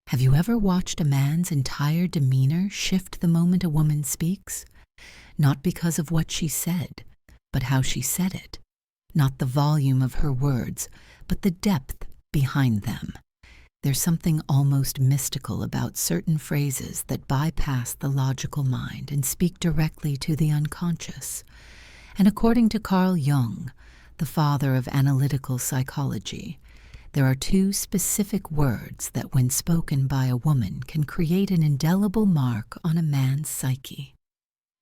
Have you ever watched a man's entire demeanor shift the moment a woman speaks? Not because of what she said, but how she said it. Not the volume of her words, but the depth behind them. There's something almost mystical about certain phrases that bypass the logical mind and speak directly to the unconscious. And according to Carl Jung, the father of analytical psychology, there are two specific words that, when spoken by a woman, can create an indelible mark on a man's psyche.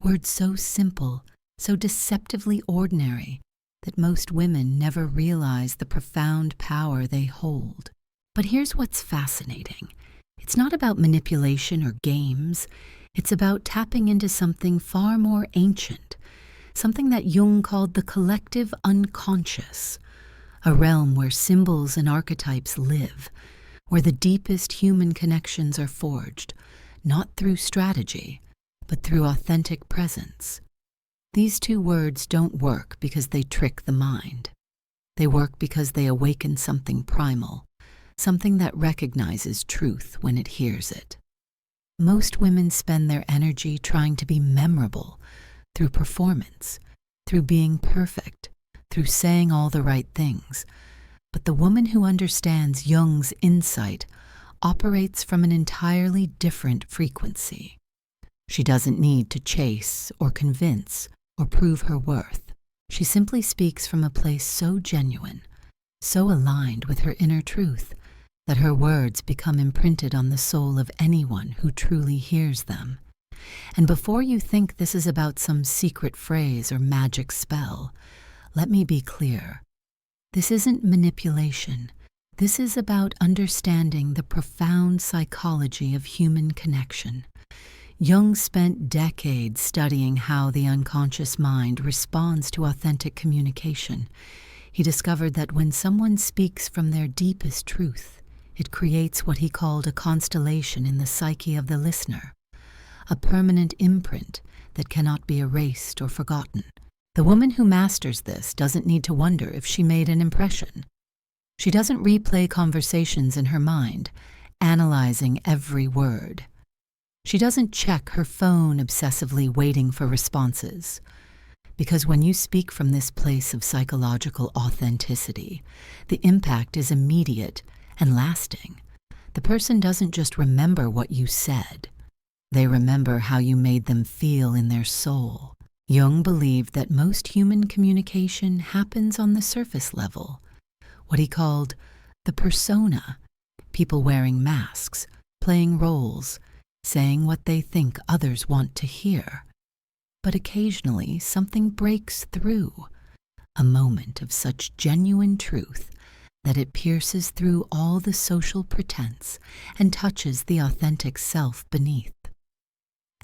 Words so simple, so deceptively ordinary, that most women never realize the profound power they hold. But here's what's fascinating. It's not about manipulation or games. It's about tapping into something far more ancient, something that Jung called the collective unconscious, a realm where symbols and archetypes live, where the deepest human connections are forged, not through strategy, but through authentic presence. These two words don't work because they trick the mind. They work because they awaken something primal, something that recognizes truth when it hears it. Most women spend their energy trying to be memorable through performance, through being perfect, through saying all the right things. But the woman who understands Jung's insight operates from an entirely different frequency. She doesn't need to chase or convince or prove her worth. She simply speaks from a place so genuine, so aligned with her inner truth, that her words become imprinted on the soul of anyone who truly hears them. And before you think this is about some secret phrase or magic spell, let me be clear. This isn't manipulation. This is about understanding the profound psychology of human connection. Jung spent decades studying how the unconscious mind responds to authentic communication. He discovered that when someone speaks from their deepest truth, it creates what he called a constellation in the psyche of the listener, a permanent imprint that cannot be erased or forgotten. The woman who masters this doesn't need to wonder if she made an impression. She doesn't replay conversations in her mind, analyzing every word. She doesn't check her phone obsessively waiting for responses. Because when you speak from this place of psychological authenticity, the impact is immediate and lasting. The person doesn't just remember what you said. They remember how you made them feel in their soul. Jung believed that most human communication happens on the surface level, what he called the persona, people wearing masks, playing roles, saying what they think others want to hear. But occasionally something breaks through, a moment of such genuine truth that it pierces through all the social pretense and touches the authentic self beneath.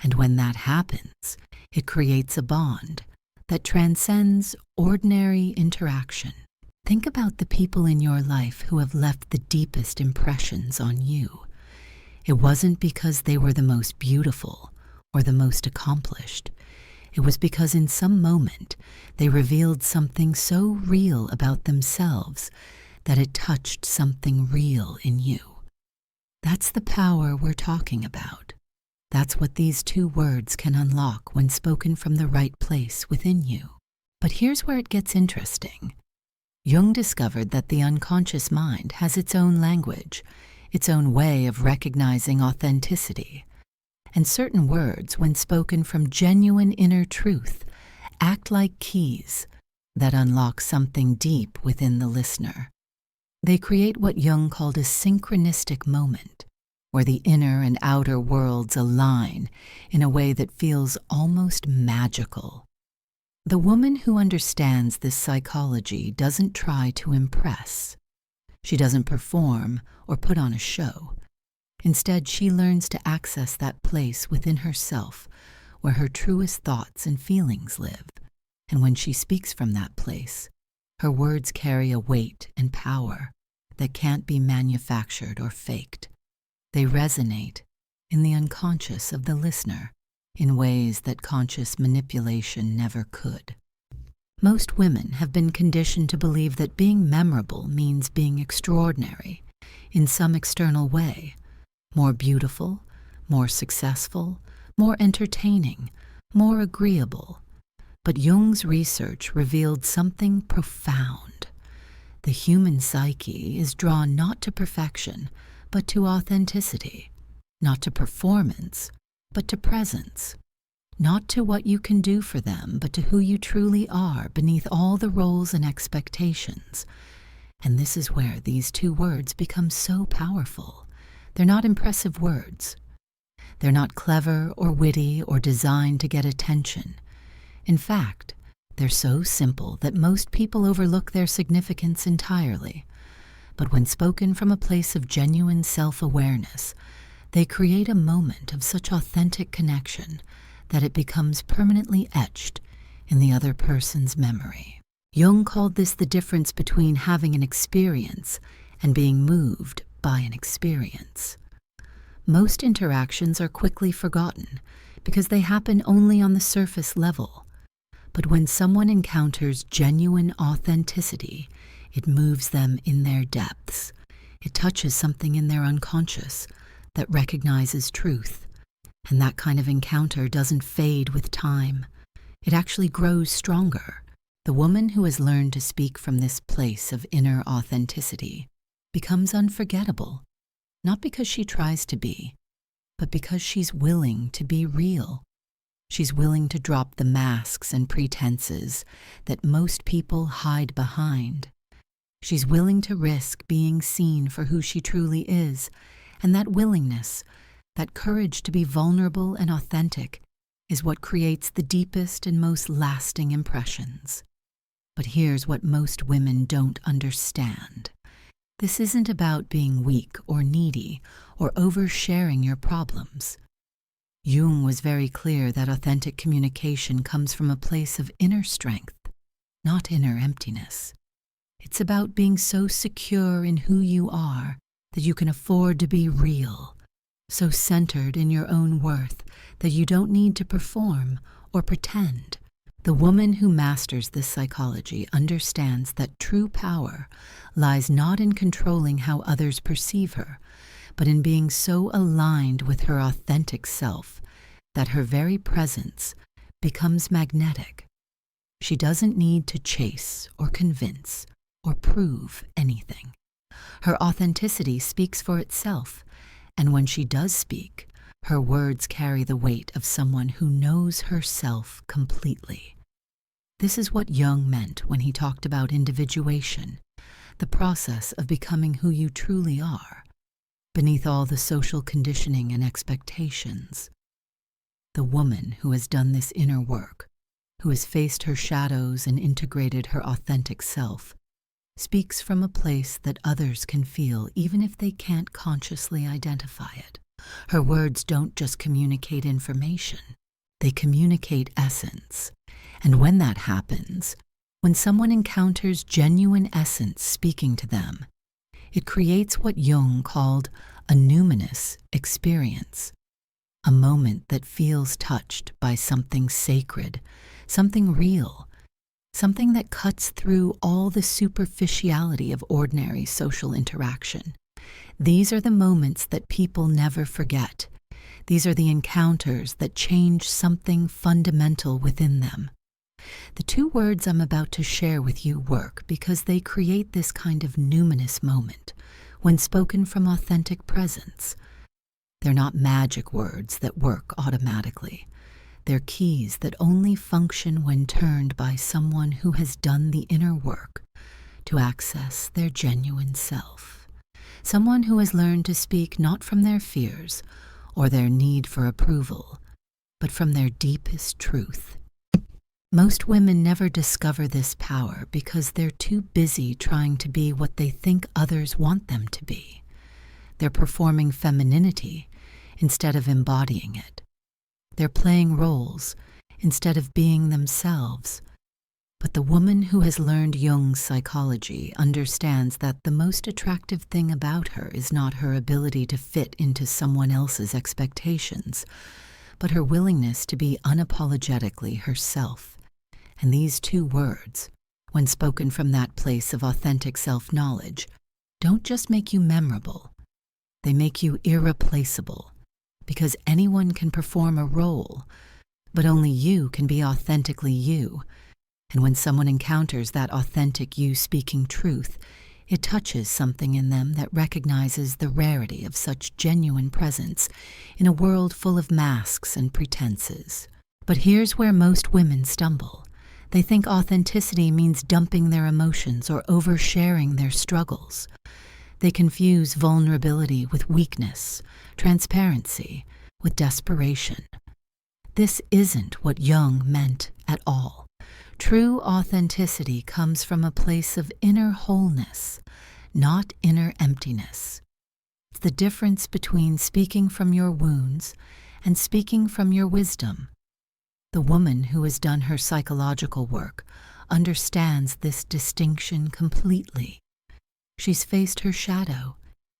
And when that happens, it creates a bond that transcends ordinary interaction. Think about the people in your life who have left the deepest impressions on you. It wasn't because they were the most beautiful or the most accomplished. It was because in some moment they revealed something so real about themselves that it touched something real in you. That's the power we're talking about. That's what these two words can unlock when spoken from the right place within you. But here's where it gets interesting. Jung discovered that the unconscious mind has its own language, its own way of recognizing authenticity. And certain words, when spoken from genuine inner truth, act like keys that unlock something deep within the listener. They create what Jung called a synchronistic moment, where the inner and outer worlds align in a way that feels almost magical. The woman who understands this psychology doesn't try to impress. She doesn't perform or put on a show. Instead, she learns to access that place within herself where her truest thoughts and feelings live. And when she speaks from that place, her words carry a weight and power that can't be manufactured or faked. They resonate in the unconscious of the listener in ways that conscious manipulation never could. Most women have been conditioned to believe that being memorable means being extraordinary in some external way, more beautiful, more successful, more entertaining, more agreeable. But Jung's research revealed something profound. The human psyche is drawn not to perfection, but to authenticity, not to performance, but to presence, not to what you can do for them, but to who you truly are beneath all the roles and expectations. And this is where these two words become so powerful. They're not impressive words. They're not clever or witty or designed to get attention. In fact, they're so simple that most people overlook their significance entirely. But when spoken from a place of genuine self-awareness, they create a moment of such authentic connection that it becomes permanently etched in the other person's memory. Jung called this the difference between having an experience and being moved by an experience. Most interactions are quickly forgotten because they happen only on the surface level. But when someone encounters genuine authenticity, it moves them in their depths. It touches something in their unconscious that recognizes truth. And that kind of encounter doesn't fade with time. It actually grows stronger. The woman who has learned to speak from this place of inner authenticity becomes unforgettable, not because she tries to be, but because she's willing to be real. She's willing to drop the masks and pretenses that most people hide behind. She's willing to risk being seen for who she truly is, and that willingness, that courage to be vulnerable and authentic, is what creates the deepest and most lasting impressions. But here's what most women don't understand. This isn't about being weak or needy or oversharing your problems. Jung was very clear that authentic communication comes from a place of inner strength, not inner emptiness. It's about being so secure in who you are that you can afford to be real, so centered in your own worth that you don't need to perform or pretend. The woman who masters this psychology understands that true power lies not in controlling how others perceive her, but in being so aligned with her authentic self that her very presence becomes magnetic. She doesn't need to chase or convince or prove anything. Her authenticity speaks for itself, and when she does speak, her words carry the weight of someone who knows herself completely. This is what Jung meant when he talked about individuation, the process of becoming who you truly are, beneath all the social conditioning and expectations. The woman who has done this inner work, who has faced her shadows and integrated her authentic self, speaks from a place that others can feel even if they can't consciously identify it. Her words don't just communicate information, they communicate essence. And when that happens, when someone encounters genuine essence speaking to them, it creates what Jung called a numinous experience, a moment that feels touched by something sacred, something real, something that cuts through all the superficiality of ordinary social interaction. These are the moments that people never forget. These are the encounters that change something fundamental within them. The two words I'm about to share with you work because they create this kind of numinous moment when spoken from authentic presence. They're not magic words that work automatically. They're keys that only function when turned by someone who has done the inner work to access their genuine self. Someone who has learned to speak not from their fears or their need for approval, but from their deepest truth. Most women never discover this power because they're too busy trying to be what they think others want them to be. They're performing femininity instead of embodying it. They're playing roles instead of being themselves. But the woman who has learned Jung's psychology understands that the most attractive thing about her is not her ability to fit into someone else's expectations, but her willingness to be unapologetically herself. And these two words, when spoken from that place of authentic self-knowledge, don't just make you memorable. They make you irreplaceable, because anyone can perform a role, but only you can be authentically you. And when someone encounters that authentic you speaking truth, it touches something in them that recognizes the rarity of such genuine presence in a world full of masks and pretenses. But here's where most women stumble. They think authenticity means dumping their emotions or oversharing their struggles. They confuse vulnerability with weakness, transparency with desperation. This isn't what Jung meant at all. True authenticity comes from a place of inner wholeness, not inner emptiness. It's the difference between speaking from your wounds and speaking from your wisdom. The woman who has done her psychological work understands this distinction completely. She's faced her shadow,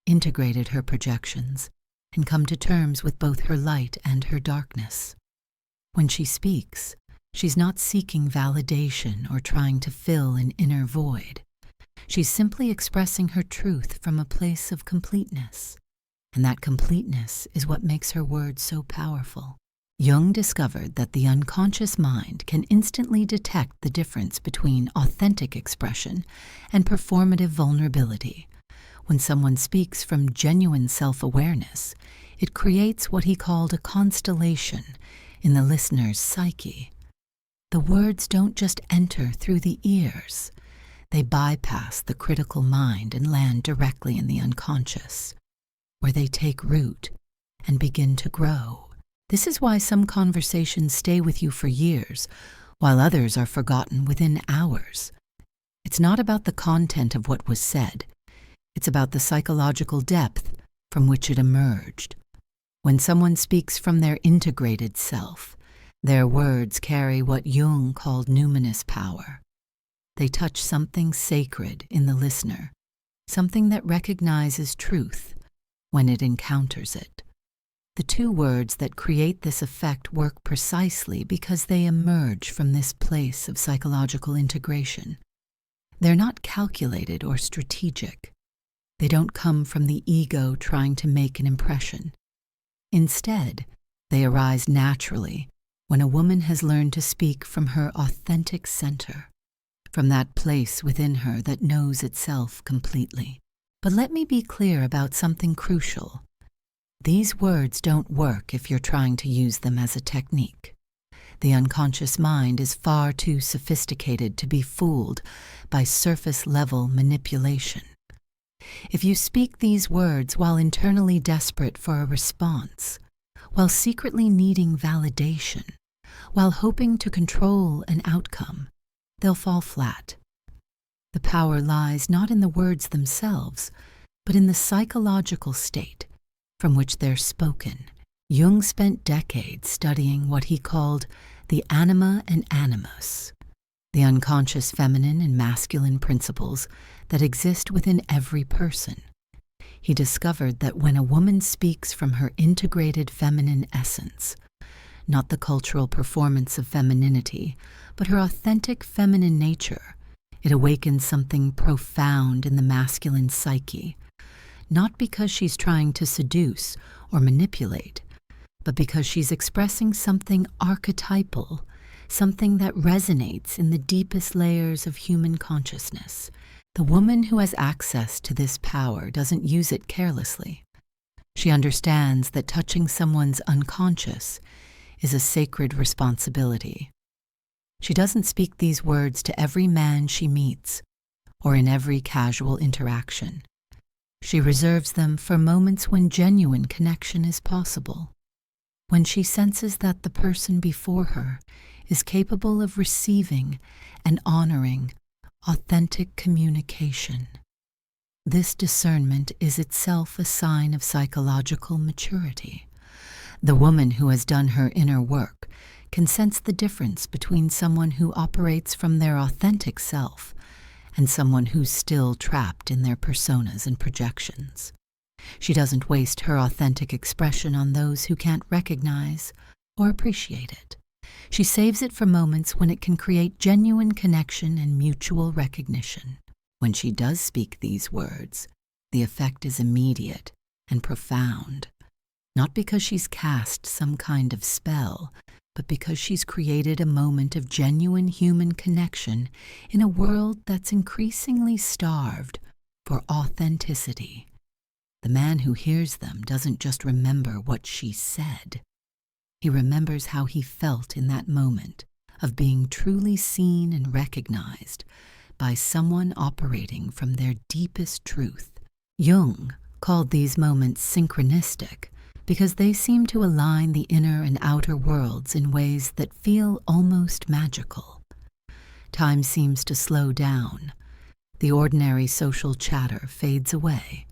integrated her projections, and come to terms with both her light and her darkness. When she speaks, she's not seeking validation or trying to fill an inner void. She's simply expressing her truth from a place of completeness. And that completeness is what makes her words so powerful. Jung discovered that the unconscious mind can instantly detect the difference between authentic expression and performative vulnerability. When someone speaks from genuine self-awareness, it creates what he called a constellation in the listener's psyche. The words don't just enter through the ears. They bypass the critical mind and land directly in the unconscious, where they take root and begin to grow. This is why some conversations stay with you for years, while others are forgotten within hours. It's not about the content of what was said. It's about the psychological depth from which it emerged. When someone speaks from their integrated self, their words carry what Jung called numinous power. They touch something sacred in the listener, something that recognizes truth when it encounters it. The two words that create this effect work precisely because they emerge from this place of psychological integration. They're not calculated or strategic. They don't come from the ego trying to make an impression. Instead, they arise naturally when a woman has learned to speak from her authentic center, from that place within her that knows itself completely. But let me be clear about something crucial. These words don't work if you're trying to use them as a technique. The unconscious mind is far too sophisticated to be fooled by surface-level manipulation. If you speak these words while internally desperate for a response, while secretly needing validation, while hoping to control an outcome, they'll fall flat. The power lies not in the words themselves, but in the psychological state from which they're spoken. Jung spent decades studying what he called the anima and animus, the unconscious feminine and masculine principles that exist within every person. He discovered that when a woman speaks from her integrated feminine essence, not the cultural performance of femininity, but her authentic feminine nature, it awakens something profound in the masculine psyche, not because she's trying to seduce or manipulate, but because she's expressing something archetypal, something that resonates in the deepest layers of human consciousness. The woman who has access to this power doesn't use it carelessly. She understands that touching someone's unconscious is a sacred responsibility. She doesn't speak these words to every man she meets or in every casual interaction. She reserves them for moments when genuine connection is possible, when she senses that the person before her is capable of receiving and honoring authentic communication. This discernment is itself a sign of psychological maturity. The woman who has done her inner work can sense the difference between someone who operates from their authentic self and someone who's still trapped in their personas and projections. She doesn't waste her authentic expression on those who can't recognize or appreciate it. She saves it for moments when it can create genuine connection and mutual recognition. When she does speak these words, the effect is immediate and profound. Not because she's cast some kind of spell, but because she's created a moment of genuine human connection in a world that's increasingly starved for authenticity. The man who hears them doesn't just remember what she said. He remembers how he felt in that moment of being truly seen and recognized by someone operating from their deepest truth. Jung called these moments synchronistic because they seem to align the inner and outer worlds in ways that feel almost magical. Time seems to slow down. The ordinary social chatter fades away.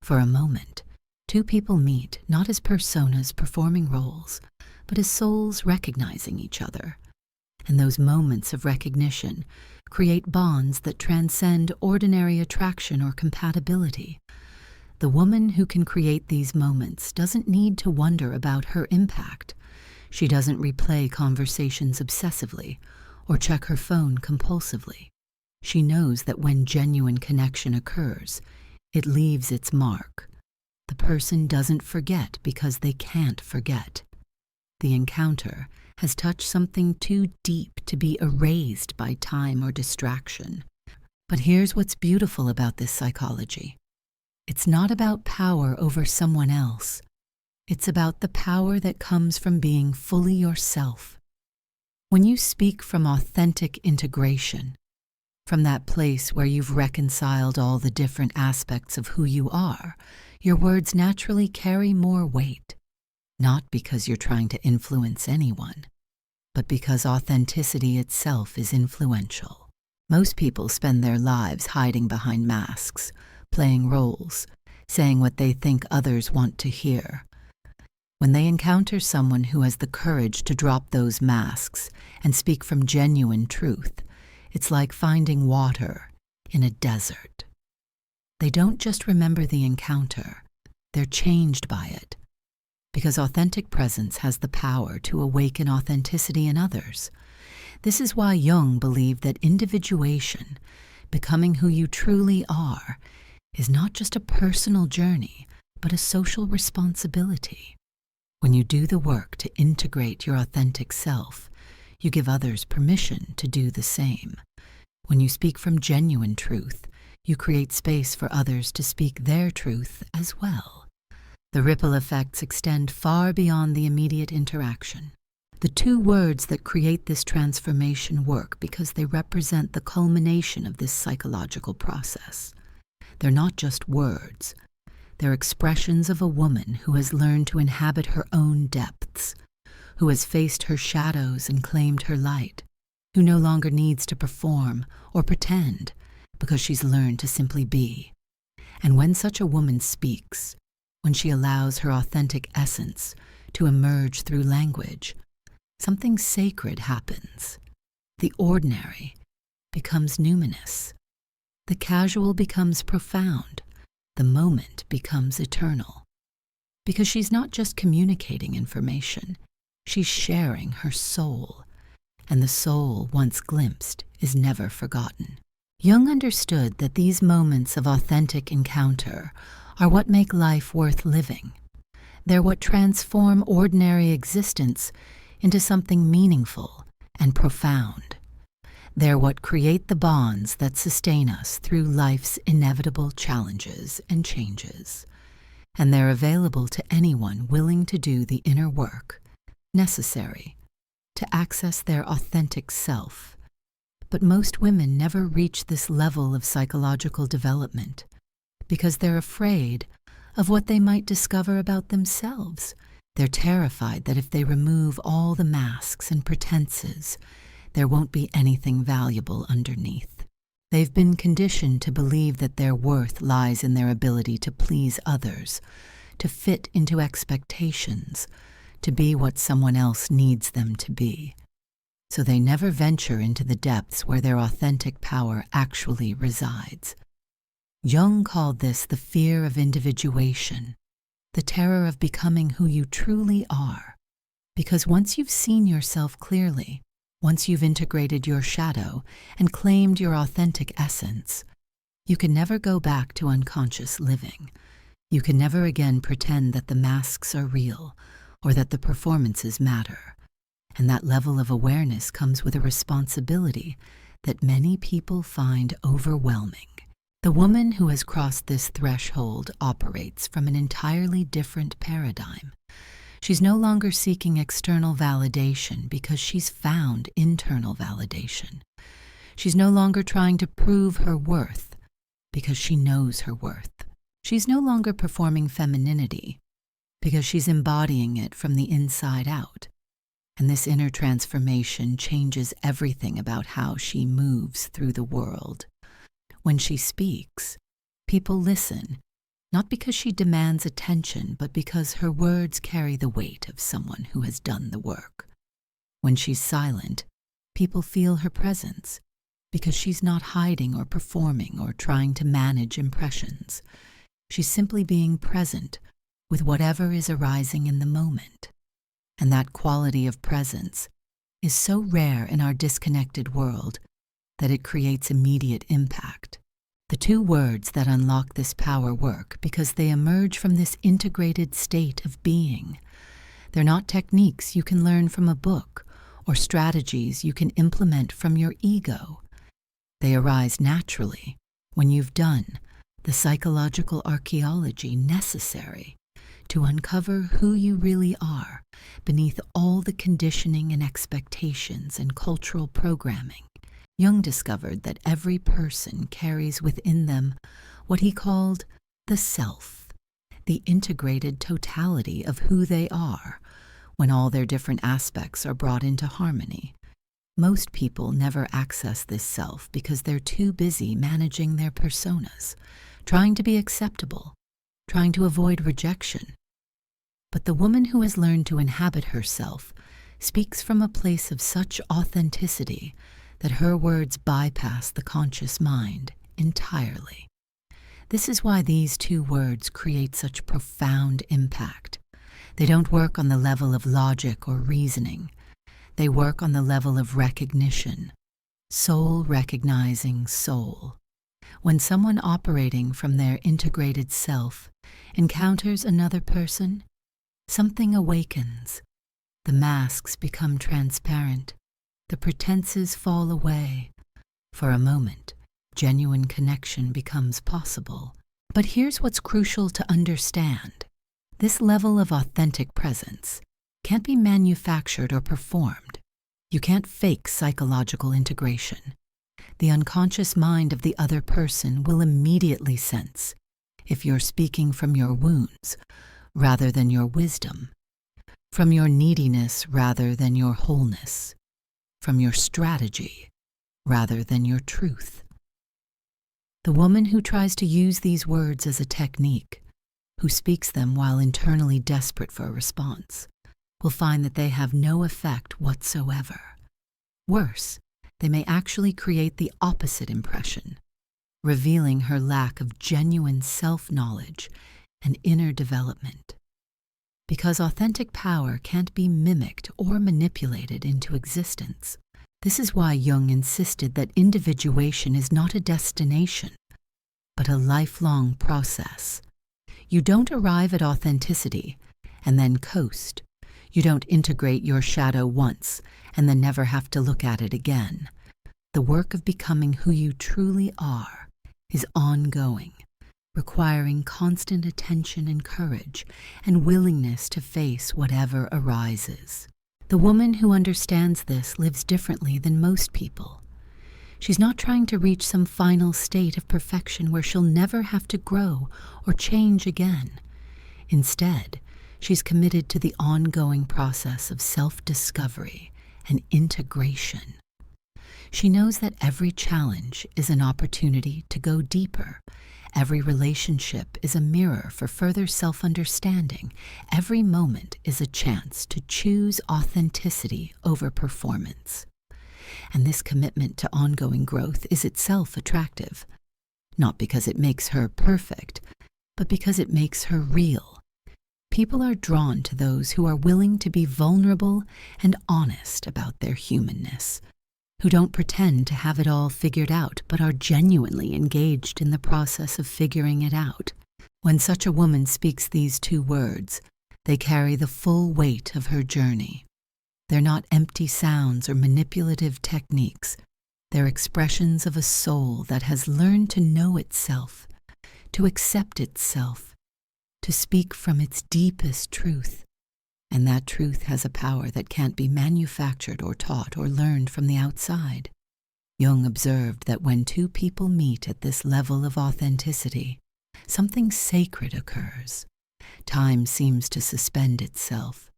For a moment, two people meet not as personas performing roles, but as souls recognizing each other. And those moments of recognition create bonds that transcend ordinary attraction or compatibility. The woman who can create these moments doesn't need to wonder about her impact. She doesn't replay conversations obsessively or check her phone compulsively. She knows that when genuine connection occurs, it leaves its mark. The person doesn't forget because they can't forget. The encounter has touched something too deep to be erased by time or distraction. But here's what's beautiful about this psychology. It's not about power over someone else. It's about the power that comes from being fully yourself. When you speak from authentic integration, from that place where you've reconciled all the different aspects of who you are, your words naturally carry more weight, not because you're trying to influence anyone, but because authenticity itself is influential. Most people spend their lives hiding behind masks, playing roles, saying what they think others want to hear. When they encounter someone who has the courage to drop those masks and speak from genuine truth, it's like finding water in a desert. They don't just remember the encounter, they're changed by it, because authentic presence has the power to awaken authenticity in others. This is why Jung believed that individuation, becoming who you truly are, is not just a personal journey, but a social responsibility. When you do the work to integrate your authentic self, you give others permission to do the same. When you speak from genuine truth, you create space for others to speak their truth as well. The ripple effects extend far beyond the immediate interaction. The two words that create this transformation work because they represent the culmination of this psychological process. They're not just words. They're expressions of a woman who has learned to inhabit her own depths, who has faced her shadows and claimed her light, who no longer needs to perform or pretend because she's learned to simply be. And when such a woman speaks, when she allows her authentic essence to emerge through language, something sacred happens. The ordinary becomes numinous. The casual becomes profound. The moment becomes eternal. Because she's not just communicating information, she's sharing her soul. And the soul, once glimpsed, is never forgotten. Jung understood that these moments of authentic encounter are what make life worth living. They're what transform ordinary existence into something meaningful and profound. They're what create the bonds that sustain us through life's inevitable challenges and changes. And they're available to anyone willing to do the inner work necessary to access their authentic self. But most women never reach this level of psychological development because they're afraid of what they might discover about themselves. They're terrified that if they remove all the masks and pretenses, there won't be anything valuable underneath. They've been conditioned to believe that their worth lies in their ability to please others, to fit into expectations, to be what someone else needs them to be. So they never venture into the depths where their authentic power actually resides. Jung called this the fear of individuation, the terror of becoming who you truly are. Because once you've seen yourself clearly, once you've integrated your shadow and claimed your authentic essence, you can never go back to unconscious living. You can never again pretend that the masks are real or that the performances matter. And that level of awareness comes with a responsibility that many people find overwhelming. The woman who has crossed this threshold operates from an entirely different paradigm. She's no longer seeking external validation because she's found internal validation. She's no longer trying to prove her worth because she knows her worth. She's no longer performing femininity because she's embodying it from the inside out. And this inner transformation changes everything about how she moves through the world. When she speaks, people listen, not because she demands attention, but because her words carry the weight of someone who has done the work. When she's silent, people feel her presence, because she's not hiding or performing or trying to manage impressions. She's simply being present with whatever is arising in the moment. And that quality of presence is so rare in our disconnected world that it creates immediate impact. The two words that unlock this power work because they emerge from this integrated state of being. They're not techniques you can learn from a book or strategies you can implement from your ego. They arise naturally when you've done the psychological archaeology necessary to uncover who you really are beneath all the conditioning and expectations and cultural programming. Jung discovered that every person carries within them what he called the self, the integrated totality of who they are when all their different aspects are brought into harmony. Most people never access this self because they're too busy managing their personas, trying to be acceptable, trying to avoid rejection. But the woman who has learned to inhabit herself speaks from a place of such authenticity that her words bypass the conscious mind entirely. This is why these two words create such profound impact. They don't work on the level of logic or reasoning. They work on the level of recognition, soul recognizing soul. When someone operating from their integrated self encounters another person, something awakens. The masks become transparent. The pretenses fall away. For a moment, genuine connection becomes possible. But here's what's crucial to understand. This level of authentic presence can't be manufactured or performed. You can't fake psychological integration. The unconscious mind of the other person will immediately sense if you're speaking from your wounds rather than your wisdom, from your neediness rather than your wholeness, from your strategy rather than your truth. The woman who tries to use these words as a technique, who speaks them while internally desperate for a response, will find that they have no effect whatsoever. Worse, they may actually create the opposite impression, revealing her lack of genuine self-knowledge and inner development. Because authentic power can't be mimicked or manipulated into existence. This is why Jung insisted that individuation is not a destination, but a lifelong process. You don't arrive at authenticity and then coast. You don't integrate your shadow once and then never have to look at it again. The work of becoming who you truly are is ongoing, requiring constant attention and courage and willingness to face whatever arises. The woman who understands this lives differently than most people. She's not trying to reach some final state of perfection where she'll never have to grow or change again. Instead, she's committed to the ongoing process of self-discovery and integration. She knows that every challenge is an opportunity to go deeper. Every relationship is a mirror for further self-understanding. Every moment is a chance to choose authenticity over performance. And this commitment to ongoing growth is itself attractive, not because it makes her perfect, but because it makes her real. People are drawn to those who are willing to be vulnerable and honest about their humanness, who don't pretend to have it all figured out but are genuinely engaged in the process of figuring it out. When such a woman speaks these two words, they carry the full weight of her journey. They're not empty sounds or manipulative techniques. They're expressions of a soul that has learned to know itself, to accept itself, to speak from its deepest truth. And that truth has a power that can't be manufactured or taught or learned from the outside. Jung observed that when two people meet at this level of authenticity, something sacred occurs. Time seems to suspend itself.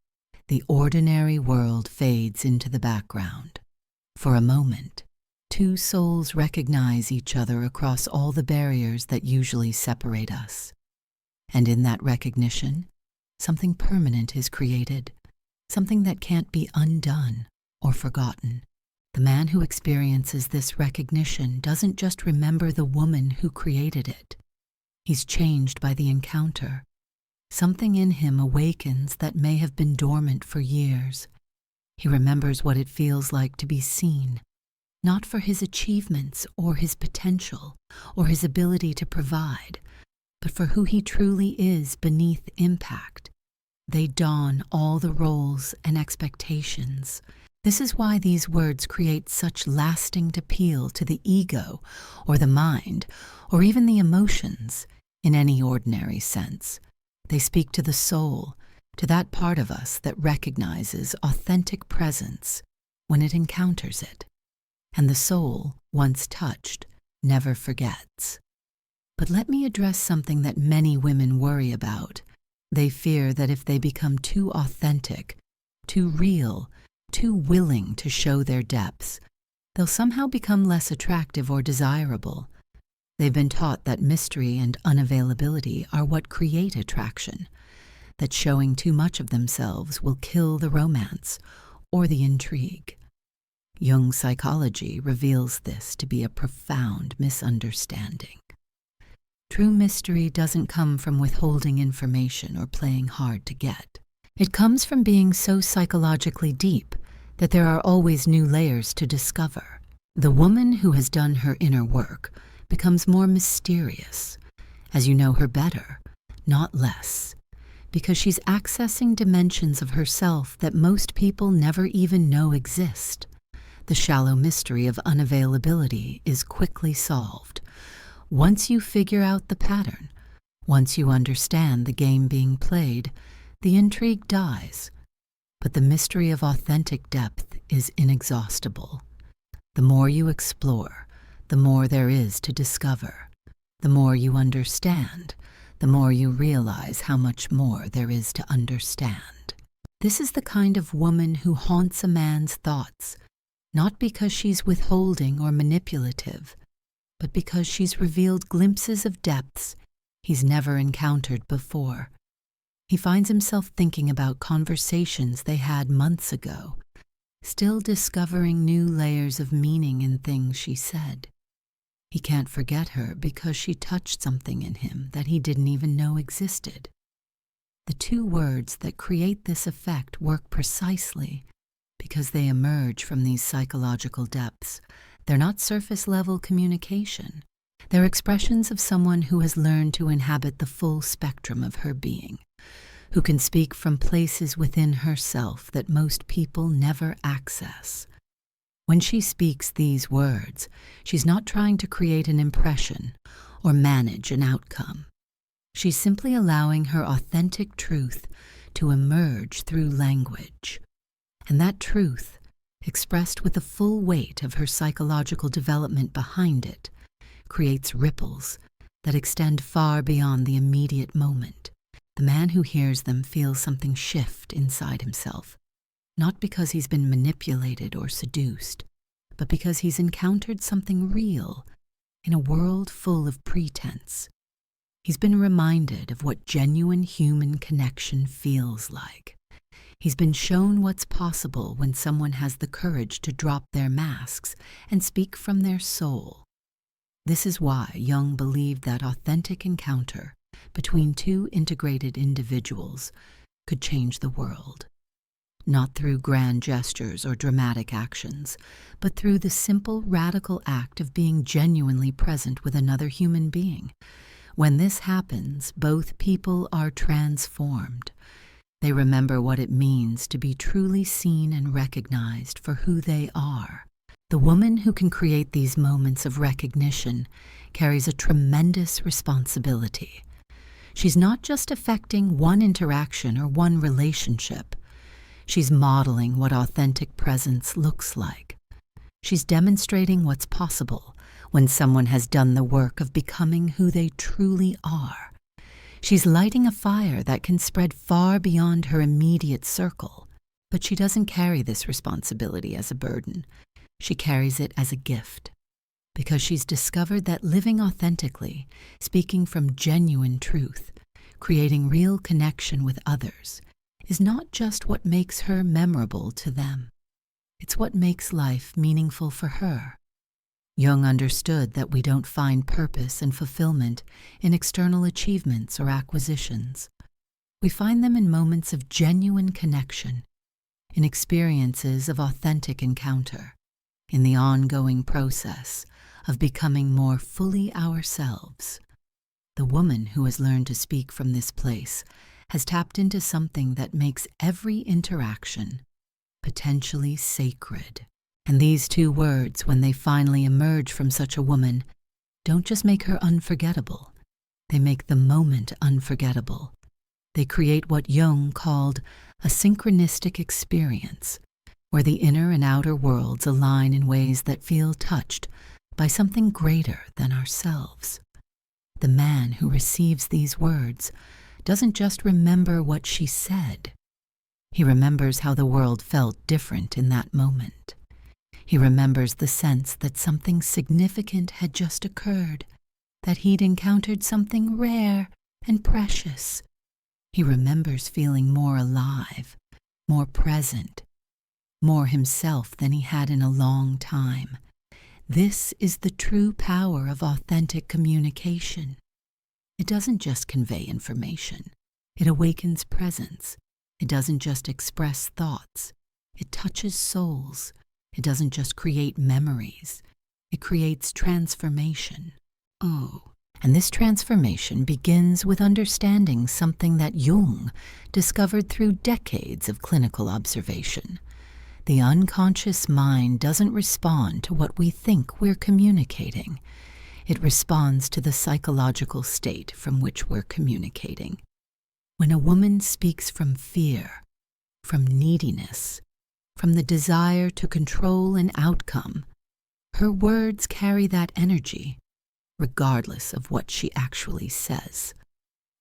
The ordinary world fades into the background. For a moment, two souls recognize each other across all the barriers that usually separate us. And in that recognition, something permanent is created, something that can't be undone or forgotten. The man who experiences this recognition doesn't just remember the woman who created it. He's changed by the encounter. Something in him awakens that may have been dormant for years. He remembers what it feels like to be seen, not for his achievements or his potential or his ability to provide, but for who he truly is beneath impact. They don all the roles and expectations. This is why these words create such lasting appeal to the ego or the mind or even the emotions in any ordinary sense. They speak to the soul, to that part of us that recognizes authentic presence when it encounters it. And the soul, once touched, never forgets. But let me address something that many women worry about. They fear that if they become too authentic, too real, too willing to show their depths, they'll somehow become less attractive or desirable. They've been taught that mystery and unavailability are what create attraction, that showing too much of themselves will kill the romance or the intrigue. Jung's psychology reveals this to be a profound misunderstanding. True mystery doesn't come from withholding information or playing hard to get. It comes from being so psychologically deep that there are always new layers to discover. The woman who has done her inner work becomes more mysterious as you know her better, not less, because she's accessing dimensions of herself that most people never even know exist. The shallow mystery of unavailability is quickly solved. Once you figure out the pattern, once you understand the game being played, the intrigue dies. But the mystery of authentic depth is inexhaustible. The more you explore, the more there is to discover. The more you understand, the more you realize how much more there is to understand. This is the kind of woman who haunts a man's thoughts, not because she's withholding or manipulative, but because she's revealed glimpses of depths he's never encountered before. He finds himself thinking about conversations they had months ago, still discovering new layers of meaning in things she said. He can't forget her because she touched something in him that he didn't even know existed. The two words that create this effect work precisely because they emerge from these psychological depths. They're not surface-level communication. They're expressions of someone who has learned to inhabit the full spectrum of her being, who can speak from places within herself that most people never access. When she speaks these words, she's not trying to create an impression or manage an outcome. She's simply allowing her authentic truth to emerge through language. And that truth, expressed with the full weight of her psychological development behind it, creates ripples that extend far beyond the immediate moment. The man who hears them feels something shift inside himself, not because he's been manipulated or seduced, but because he's encountered something real in a world full of pretense. He's been reminded of what genuine human connection feels like. He's been shown what's possible when someone has the courage to drop their masks and speak from their soul. This is why Jung believed that authentic encounter between two integrated individuals could change the world. Not through grand gestures or dramatic actions, but through the simple, radical act of being genuinely present with another human being, When this happens, both people are transformed. They remember what it means to be truly seen and recognized for who they are. The woman who can create these moments of recognition carries a tremendous responsibility. She's not just affecting one interaction or one relationship. She's modeling what authentic presence looks like. She's demonstrating what's possible when someone has done the work of becoming who they truly are. She's lighting a fire that can spread far beyond her immediate circle. But she doesn't carry this responsibility as a burden. She carries it as a gift, because she's discovered that living authentically, speaking from genuine truth, creating real connection with others, is not just what makes her memorable to them. It's what makes life meaningful for her. Jung understood that we don't find purpose and fulfillment in external achievements or acquisitions. We find them in moments of genuine connection, in experiences of authentic encounter, in the ongoing process of becoming more fully ourselves. The woman who has learned to speak from this place has tapped into something that makes every interaction potentially sacred. And these two words, when they finally emerge from such a woman, don't just make her unforgettable. They make the moment unforgettable. They create what Jung called a synchronistic experience, where the inner and outer worlds align in ways that feel touched by something greater than ourselves. The man who receives these words doesn't just remember what she said. He remembers how the world felt different in that moment. He remembers the sense that something significant had just occurred, that he'd encountered something rare and precious. He remembers feeling more alive, more present, more himself than he had in a long time. This is the true power of authentic communication. It doesn't just convey information. It awakens presence. It doesn't just express thoughts. It touches souls. It doesn't just create memories. It creates transformation. And this transformation begins with understanding something that Jung discovered through decades of clinical observation. The unconscious mind doesn't respond to what we think we're communicating. It responds to the psychological state from which we're communicating. When a woman speaks from fear, from neediness, from the desire to control an outcome, her words carry that energy, regardless of what she actually says.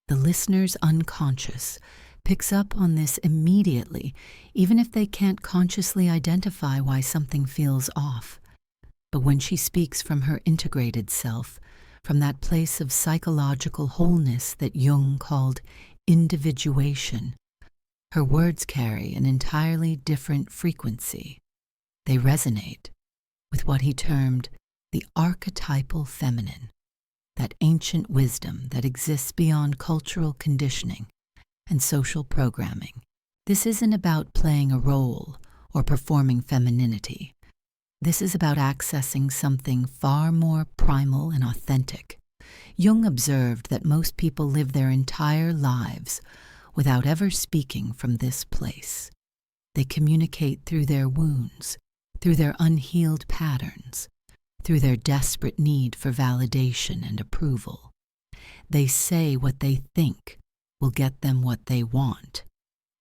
The listener's unconscious picks up on this immediately, even if they can't consciously identify why something feels off. But when she speaks from her integrated self, from that place of psychological wholeness that Jung called individuation, her words carry an entirely different frequency. They resonate with what he termed the archetypal feminine, that ancient wisdom that exists beyond cultural conditioning and social programming. This isn't about playing a role or performing femininity. This is about accessing something far more primal and authentic. Jung observed that most people live their entire lives without ever speaking from this place. They communicate through their wounds, through their unhealed patterns, through their desperate need for validation and approval. They say what they think will get them what they want,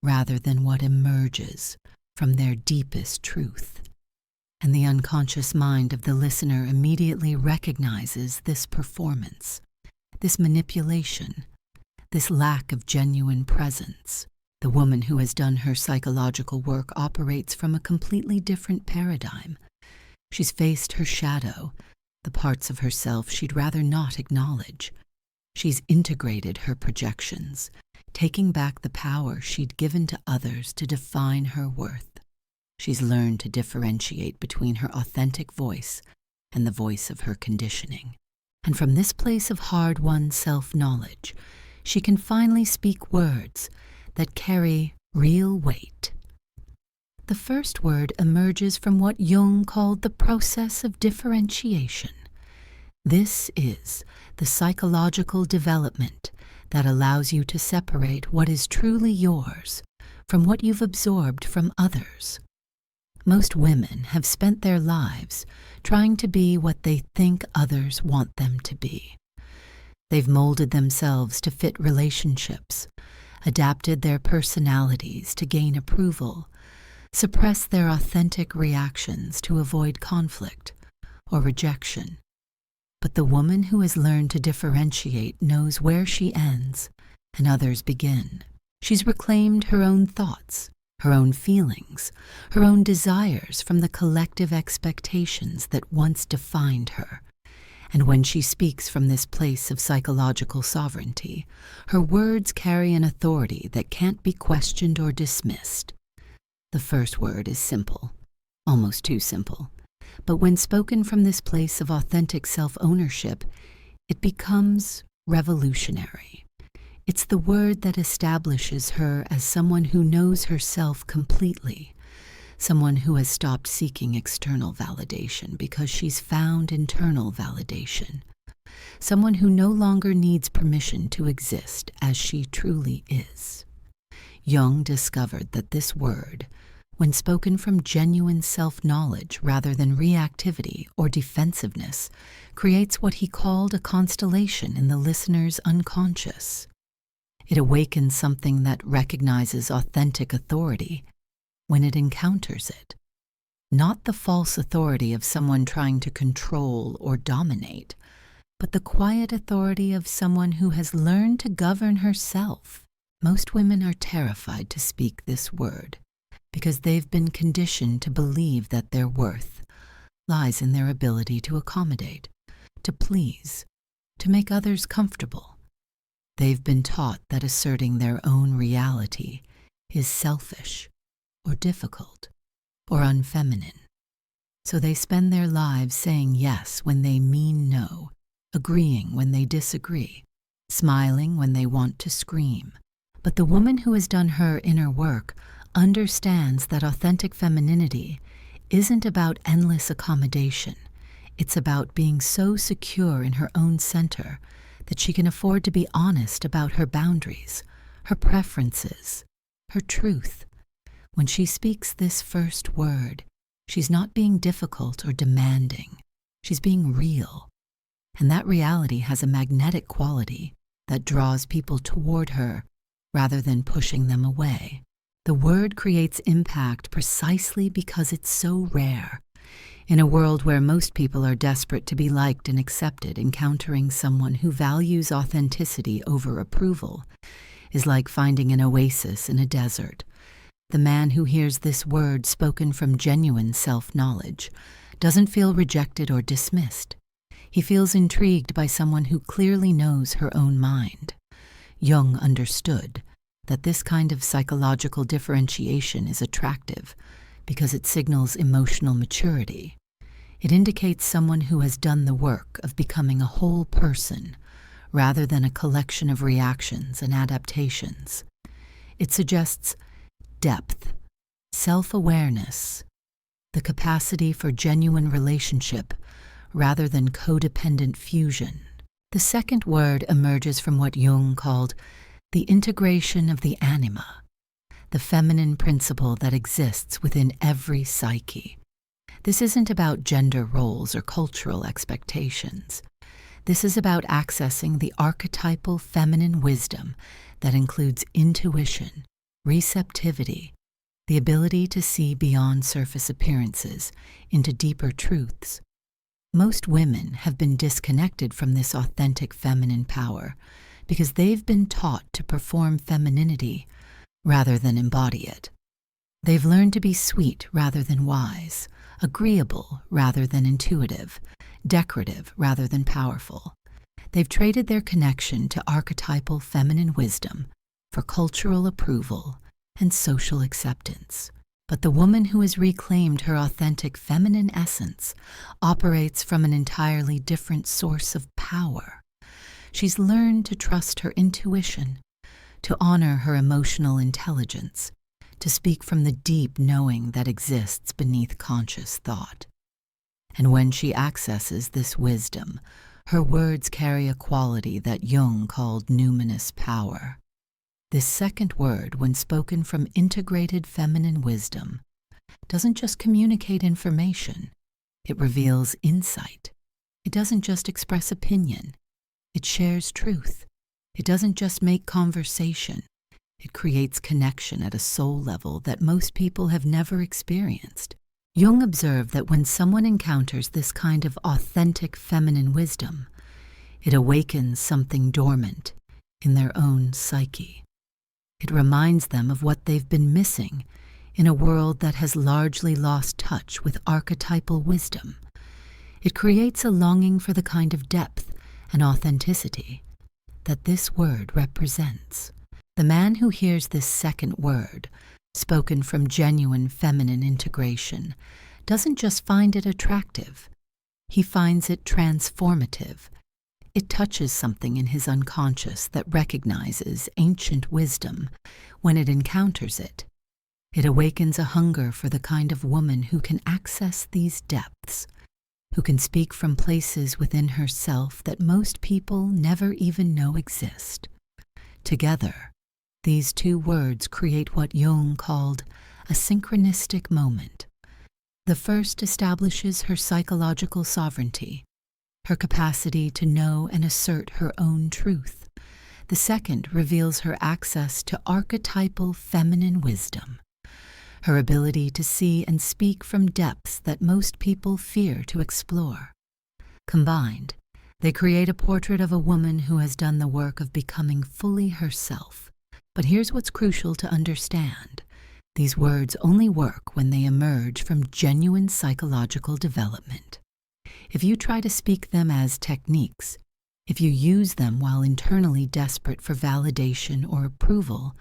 rather than what emerges from their deepest truth. And the unconscious mind of the listener immediately recognizes this performance, this manipulation, this lack of genuine presence. The woman who has done her psychological work operates from a completely different paradigm. She's faced her shadow, the parts of herself she'd rather not acknowledge. She's integrated her projections, taking back the power she'd given to others to define her worth. She's learned to differentiate between her authentic voice and the voice of her conditioning. And from this place of hard-won self-knowledge, she can finally speak words that carry real weight. The first word emerges from what Jung called the process of differentiation. This is the psychological development that allows you to separate what is truly yours from what you've absorbed from others. Most women have spent their lives trying to be what they think others want them to be. They've molded themselves to fit relationships, adapted their personalities to gain approval, suppressed their authentic reactions to avoid conflict or rejection. But the woman who has learned to differentiate knows where she ends and others begin. She's reclaimed her own thoughts, her own feelings, her own desires from the collective expectations that once defined her. And when she speaks from this place of psychological sovereignty, her words carry an authority that can't be questioned or dismissed. The first word is simple, almost too simple. But when spoken from this place of authentic self-ownership, it becomes revolutionary. It's the word that establishes her as someone who knows herself completely, someone who has stopped seeking external validation because she's found internal validation, someone who no longer needs permission to exist as she truly is. Jung discovered that this word, when spoken from genuine self-knowledge rather than reactivity or defensiveness, creates what he called a constellation in the listener's unconscious. It awakens something that recognizes authentic authority when it encounters it, not the false authority of someone trying to control or dominate, but the quiet authority of someone who has learned to govern herself. Most women are terrified to speak this word, because they've been conditioned to believe that their worth lies in their ability to accommodate, to please, to make others comfortable. They've been taught that asserting their own reality is selfish, or difficult, or unfeminine. So they spend their lives saying yes when they mean no, agreeing when they disagree, smiling when they want to scream. But the woman who has done her inner work understands that authentic femininity isn't about endless accommodation. It's about being so secure in her own center that she can afford to be honest about her boundaries, her preferences, her truth. When she speaks this first word, she's not being difficult or demanding. She's being real. And that reality has a magnetic quality that draws people toward her rather than pushing them away. The word creates impact precisely because it's so rare. In a world where most people are desperate to be liked and accepted, encountering someone who values authenticity over approval is like finding an oasis in a desert. The man who hears this word spoken from genuine self-knowledge doesn't feel rejected or dismissed. He feels intrigued by someone who clearly knows her own mind. Jung understood that this kind of psychological differentiation is attractive because it signals emotional maturity. It indicates someone who has done the work of becoming a whole person rather than a collection of reactions and adaptations. It suggests depth, self-awareness, the capacity for genuine relationship rather than codependent fusion. The second word emerges from what Jung called the integration of the anima, the feminine principle that exists within every psyche. This isn't about gender roles or cultural expectations. This is about accessing the archetypal feminine wisdom that includes intuition, receptivity, the ability to see beyond surface appearances into deeper truths. Most women have been disconnected from this authentic feminine power because they've been taught to perform femininity rather than embody it. They've learned to be sweet rather than wise, agreeable rather than intuitive, decorative rather than powerful. They've traded their connection to archetypal feminine wisdom for cultural approval and social acceptance. But the woman who has reclaimed her authentic feminine essence operates from an entirely different source of power. She's learned to trust her intuition, to honor her emotional intelligence, to speak from the deep knowing that exists beneath conscious thought. And when she accesses this wisdom, Her words carry a quality that Jung called numinous power. This second word, when spoken from integrated feminine wisdom, doesn't just communicate information, it reveals insight. It doesn't just express opinion, it shares truth. It doesn't just make conversation, it creates connection at a soul level that most people have never experienced. Jung observed that when someone encounters this kind of authentic feminine wisdom, it awakens something dormant in their own psyche. It reminds them of what they've been missing in a world that has largely lost touch with archetypal wisdom. It creates a longing for the kind of depth and authenticity that this word represents. The man who hears this second word, spoken from genuine feminine integration, doesn't just find it attractive. He finds it transformative. It touches something in his unconscious that recognizes ancient wisdom when it encounters it. It awakens a hunger for the kind of woman who can access these depths, who can speak from places within herself that most people never even know exist. Together, these two words create what Jung called a synchronistic moment. The first establishes her psychological sovereignty, her capacity to know and assert her own truth. The second reveals her access to archetypal feminine wisdom, her ability to see and speak from depths that most people fear to explore. Combined, they create a portrait of a woman who has done the work of becoming fully herself. But here's what's crucial to understand. These words only work when they emerge from genuine psychological development. If you try to speak them as techniques, if you use them while internally desperate for validation or approval,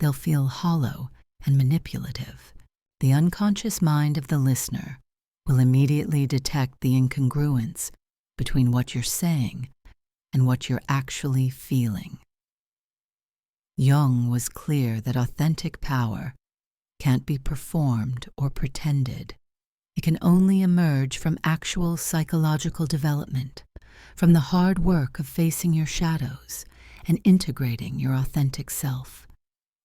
they'll feel hollow and manipulative. The unconscious mind of the listener will immediately detect the incongruence between what you're saying and what you're actually feeling. Jung was clear that authentic power can't be performed or pretended. It can only emerge from actual psychological development, from the hard work of facing your shadows and integrating your authentic self.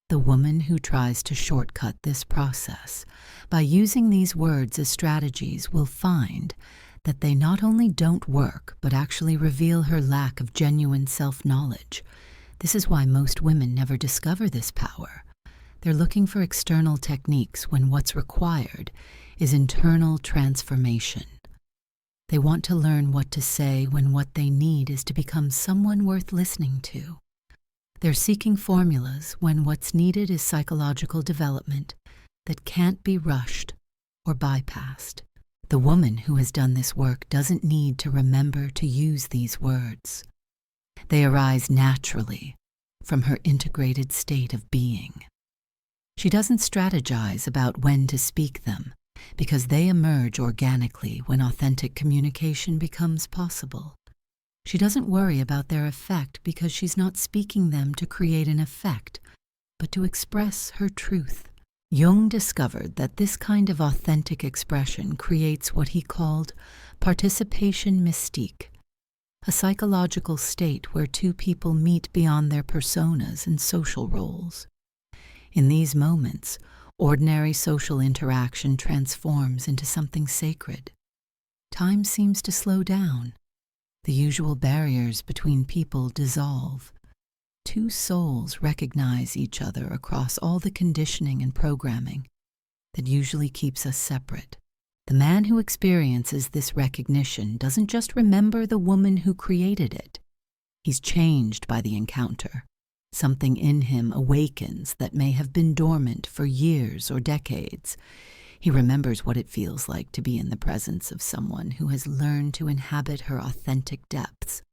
The woman who tries to shortcut this process by using these words as strategies will find that they not only don't work, but actually reveal her lack of genuine self-knowledge. This is why most women never discover this power. They're looking for external techniques when what's required is internal transformation. They want to learn what to say when what they need is to become someone worth listening to. They're seeking formulas when what's needed is psychological development that can't be rushed or bypassed. The woman who has done this work doesn't need to remember to use these words. They arise naturally from her integrated state of being. She doesn't strategize about when to speak them, because they emerge organically when authentic communication becomes possible. She doesn't worry about their effect because she's not speaking them to create an effect, but to express her truth. Jung discovered that this kind of authentic expression creates what he called participation mystique, a psychological state where two people meet beyond their personas and social roles. In these moments, ordinary social interaction transforms into something sacred. Time seems to slow down. The usual barriers between people dissolve. Two souls recognize each other across all the conditioning and programming that usually keeps us separate. The man who experiences this recognition doesn't just remember the woman who created it. He's changed by the encounter. Something in him awakens that may have been dormant for years or decades. He remembers what it feels like to be in the presence of someone who has learned to inhabit her authentic depths,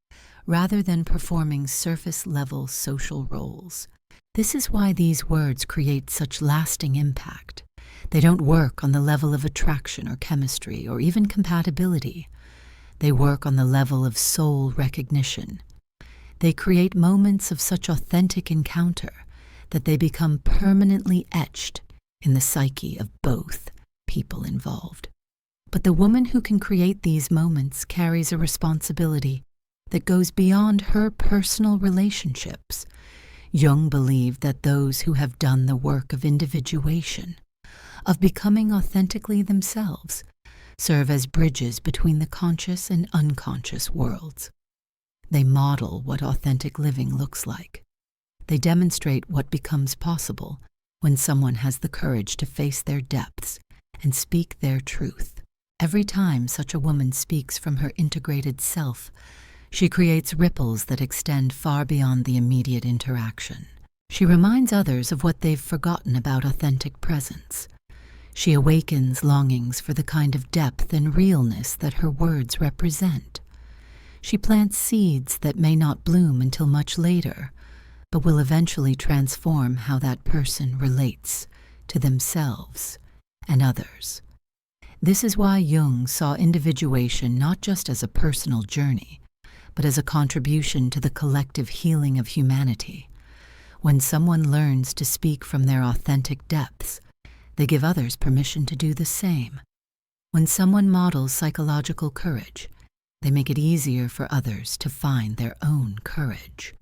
rather than performing surface-level social roles. This is why these words create such lasting impact. They don't work on the level of attraction or chemistry or even compatibility. They work on the level of soul recognition. They create moments of such authentic encounter that they become permanently etched in the psyche of both people involved. But the woman who can create these moments carries a responsibility. that goes beyond her personal relationships. Jung believed that those who have done the work of individuation, of becoming authentically themselves, serve as bridges between the conscious and unconscious worlds. They model what authentic living looks like. They demonstrate what becomes possible when someone has the courage to face their depths and speak their truth. Every time such a woman speaks from her integrated self, she creates ripples that extend far beyond the immediate interaction. She reminds others of what they've forgotten about authentic presence. She awakens longings for the kind of depth and realness that her words represent. She plants seeds that may not bloom until much later, but will eventually transform how that person relates to themselves and others. This is why Jung saw individuation not just as a personal journey, but as a contribution to the collective healing of humanity. When someone learns to speak from their authentic depths, they give others permission to do the same. When someone models psychological courage, they make it easier for others to find their own courage.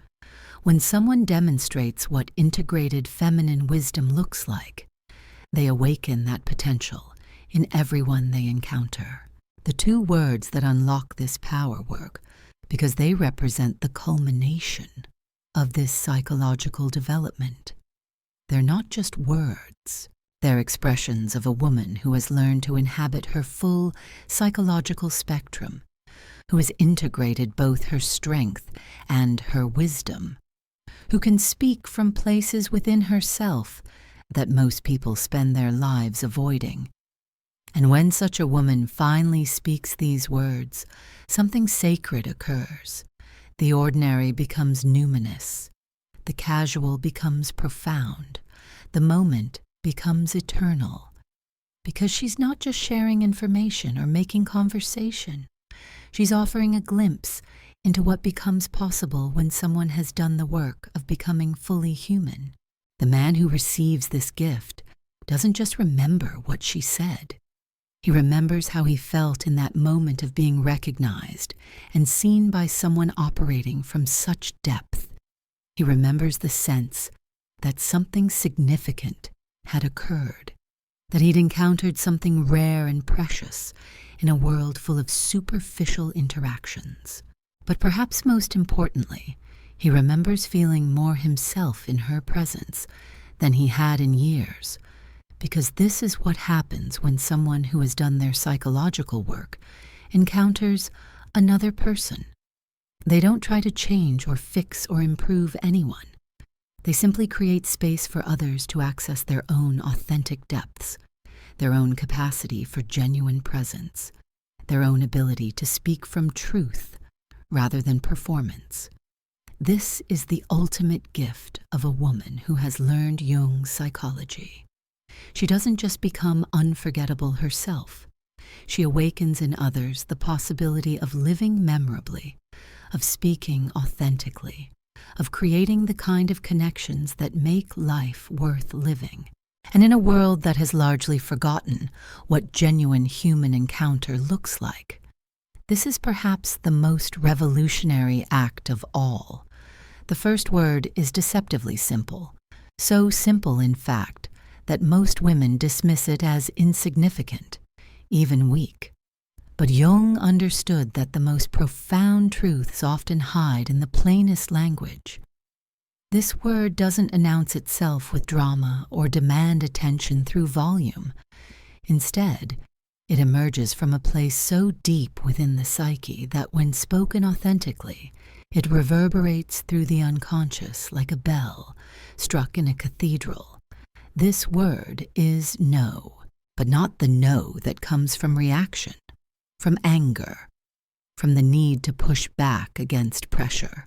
When someone demonstrates what integrated feminine wisdom looks like, they awaken that potential in everyone they encounter. The two words that unlock this power work because they represent the culmination of this psychological development. They're not just words. They're expressions of a woman who has learned to inhabit her full psychological spectrum, who has integrated both her strength and her wisdom, who can speak from places within herself that most people spend their lives avoiding. And when such a woman finally speaks these words, something sacred occurs. The ordinary becomes numinous. The casual becomes profound. The moment becomes eternal. Because she's not just sharing information or making conversation. She's offering a glimpse into what becomes possible when someone has done the work of becoming fully human. The man who receives this gift doesn't just remember what she said. He remembers how he felt in that moment of being recognized and seen by someone operating from such depth. He remembers the sense that something significant had occurred, that he'd encountered something rare and precious in a world full of superficial interactions. But perhaps most importantly, he remembers feeling more himself in her presence than he had in years, because this is what happens when someone who has done their psychological work encounters another person. They don't try to change or fix or improve anyone. They simply create space for others to access their own authentic depths, their own capacity for genuine presence, their own ability to speak from truth rather than performance. This is the ultimate gift of a woman who has learned Jung's psychology. She doesn't just become unforgettable herself. She awakens in others the possibility of living memorably, of speaking authentically, of creating the kind of connections that make life worth living. And in a world that has largely forgotten what genuine human encounter looks like, this is perhaps the most revolutionary act of all. The first word is deceptively simple, so simple, in fact, that most women dismiss it as insignificant, even weak. But Jung understood that the most profound truths often hide in the plainest language. This word doesn't announce itself with drama or demand attention through volume. Instead, it emerges from a place so deep within the psyche that when spoken authentically, it reverberates through the unconscious like a bell struck in a cathedral. This word is no, but not the no that comes from reaction, from anger, from the need to push back against pressure.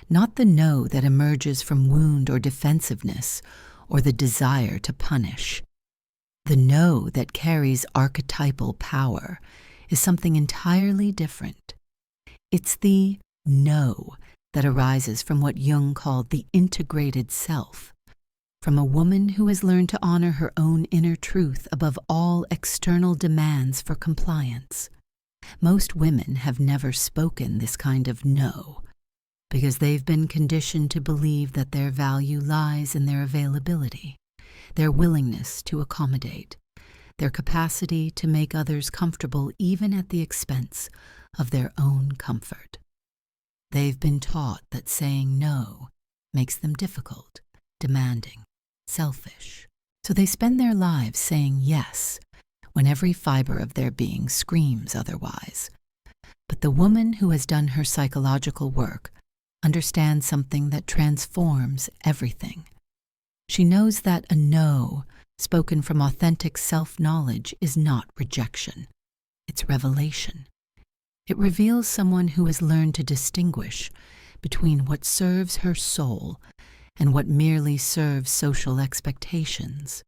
Not the no that emerges from wound or defensiveness or the desire to punish. The no that carries archetypal power is something entirely different. It's the no that arises from what Jung called the integrated self, from a woman who has learned to honor her own inner truth above all external demands for compliance. Most women have never spoken this kind of no, because they've been conditioned to believe that their value lies in their availability, their willingness to accommodate, their capacity to make others comfortable even at the expense of their own comfort. They've been taught that saying no makes them difficult, demanding, selfish. So they spend their lives saying yes when every fiber of their being screams otherwise. But the woman who has done her psychological work understands something that transforms everything. She knows that a no spoken from authentic self-knowledge is not rejection. It's revelation. It reveals someone who has learned to distinguish between what serves her soul and what merely serves social expectations.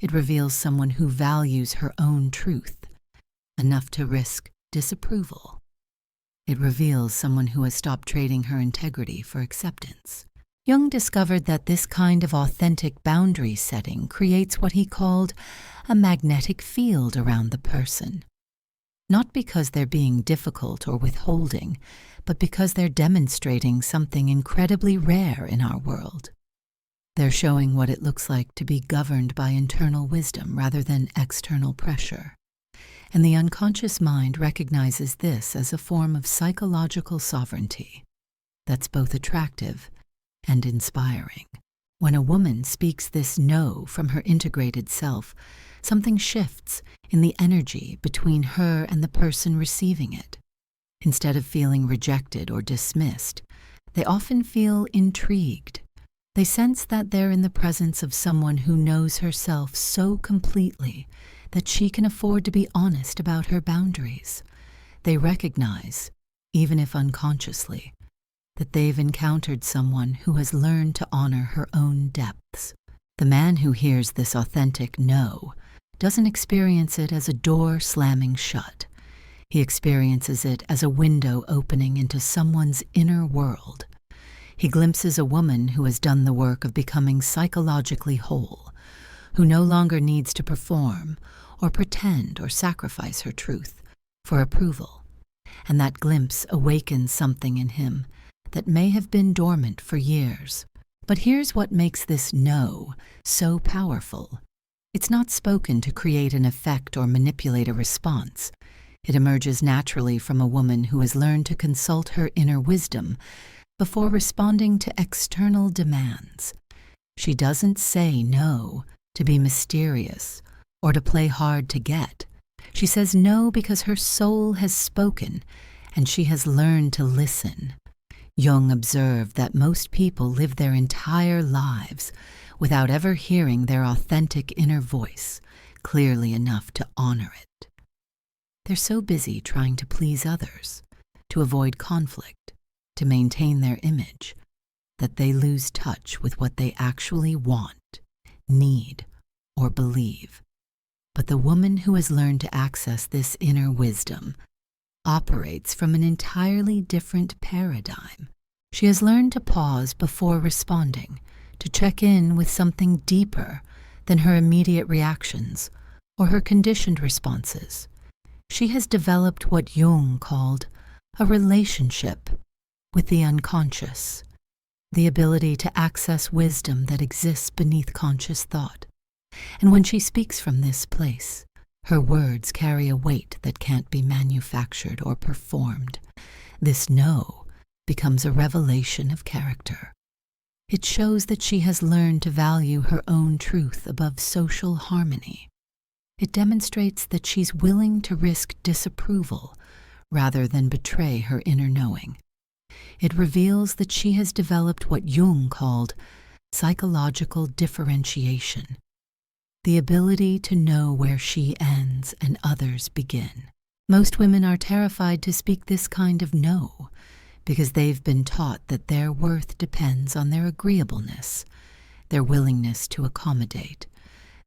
It reveals someone who values her own truth enough to risk disapproval. It reveals someone who has stopped trading her integrity for acceptance. Jung discovered that this kind of authentic boundary setting creates what he called a magnetic field around the person. Not because they're being difficult or withholding, but because they're demonstrating something incredibly rare in our world. They're showing what it looks like to be governed by internal wisdom rather than external pressure. And the unconscious mind recognizes this as a form of psychological sovereignty that's both attractive and inspiring. When a woman speaks this no from her integrated self, something shifts in the energy between her and the person receiving it. Instead of feeling rejected or dismissed, they often feel intrigued. They sense that they're in the presence of someone who knows herself so completely that she can afford to be honest about her boundaries. They recognize, even if unconsciously, that they've encountered someone who has learned to honor her own depths. The man who hears this authentic no doesn't experience it as a door slamming shut. He experiences it as a window opening into someone's inner world. He glimpses a woman who has done the work of becoming psychologically whole, who no longer needs to perform or pretend or sacrifice her truth for approval. And that glimpse awakens something in him that may have been dormant for years. But here's what makes this no so powerful. It's not spoken to create an effect or manipulate a response. It emerges naturally from a woman who has learned to consult her inner wisdom before responding to external demands. She doesn't say no to be mysterious or to play hard to get. She says no because her soul has spoken and she has learned to listen. Jung observed that most people live their entire lives without ever hearing their authentic inner voice clearly enough to honor it. They're so busy trying to please others, to avoid conflict, to maintain their image, that they lose touch with what they actually want, need, or believe. But the woman who has learned to access this inner wisdom operates from an entirely different paradigm. She has learned to pause before responding, to check in with something deeper than her immediate reactions or her conditioned responses. She has developed what Jung called a relationship with the unconscious, the ability to access wisdom that exists beneath conscious thought. And when she speaks from this place, her words carry a weight that can't be manufactured or performed. This no becomes a revelation of character. It shows that she has learned to value her own truth above social harmony. It demonstrates that she's willing to risk disapproval rather than betray her inner knowing. It reveals that she has developed what Jung called psychological differentiation, the ability to know where she ends and others begin. Most women are terrified to speak this kind of no because they've been taught that their worth depends on their agreeableness, their willingness to accommodate,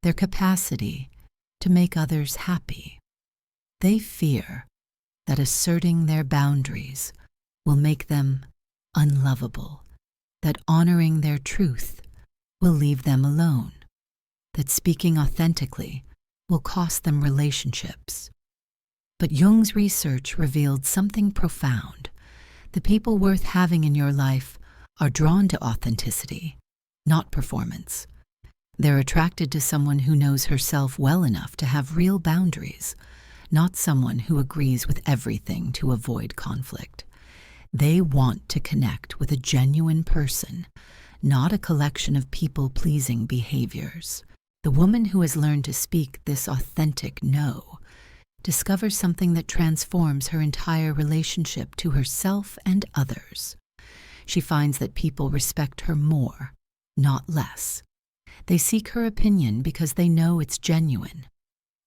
their capacity to make others happy. They fear that asserting their boundaries will make them unlovable, that honoring their truth will leave them alone, that speaking authentically will cost them relationships. But Jung's research revealed something profound. The people worth having in your life are drawn to authenticity, not performance. They're attracted to someone who knows herself well enough to have real boundaries, not someone who agrees with everything to avoid conflict. They want to connect with a genuine person, not a collection of people-pleasing behaviors. The woman who has learned to speak this authentic no discovers something that transforms her entire relationship to herself and others. She finds that people respect her more, not less. They seek her opinion because they know it's genuine.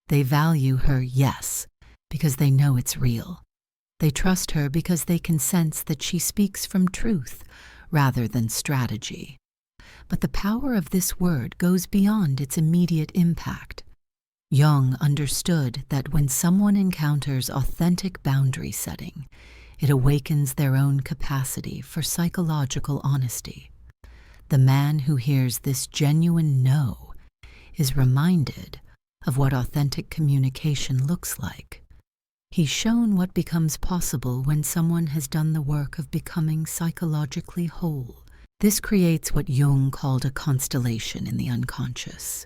They value her yes because they know it's real. They trust her because they can sense that she speaks from truth rather than strategy. But the power of this word goes beyond its immediate impact. Jung understood that when someone encounters authentic boundary setting, it awakens their own capacity for psychological honesty. The man who hears this genuine no is reminded of what authentic communication looks like. He's shown what becomes possible when someone has done the work of becoming psychologically whole. This creates what Jung called a constellation in the unconscious.